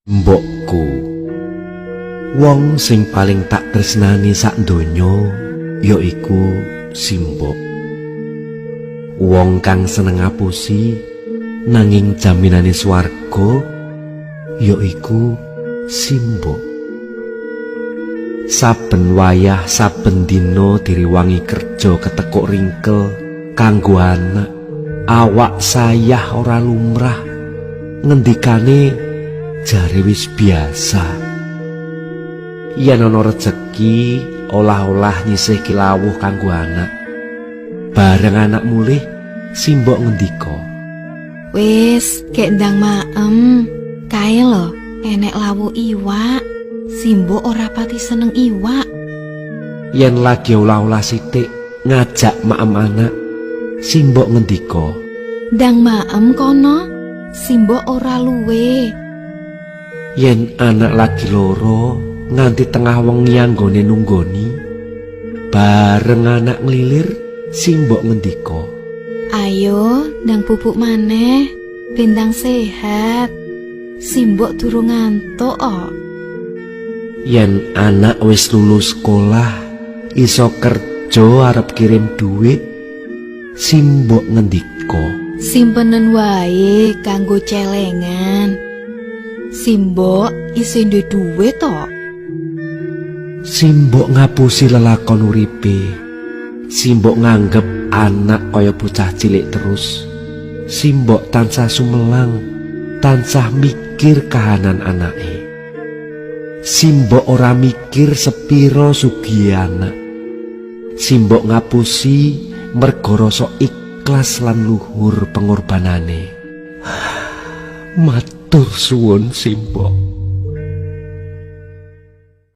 Mbokku, wong sing paling tak tresnani sak donya yaiku Simbok. Wong kang seneng ngapusi nanging jaminane swarga yaiku Simbok. Saben wayah saben dina diriwangi kerja ketekuk ringkel kanggo anak, awak sayah ora lumrah, ngendikane jare wis biasa. Yen ana rejeki olah-olah nyisihke lawuh kanggo anak. Bareng anak mulih, Simbok ngendika, "Wis, kek ndang maem. Kae lho, enek lawuh iwak. Simbok ora pati seneng iwak." Yen lagi olah-olah sithik ngajak maem anak, Simbok ngendika, "Ndang maem kono, Simbok ora luwe." yen anak lagi loro nganti tengah wengi anggone nunggoni, bareng anak nglilir, Simbok ngendika, "Ayo ndang pupuk maneh, bendang sehat. Simbok durung ngantuk kok." yen anak wis lulus sekolah, iso kerja arep kirim duit, Simbok ngendika, "Simpenen wae kanggo celengan. Simbok isih duwe dhuwit to." Simbok ngapusi lelakon uripe. Simbok nganggep anak kaya bocah cilik terus. Simbok tansah sumelang, tansah mikir kahanan anake. Simbok ora mikir sepiro sugihe anak. Simbok ngapusi merga rasa ikhlas lan luhur pengorbanane. Matur suwun Simbok.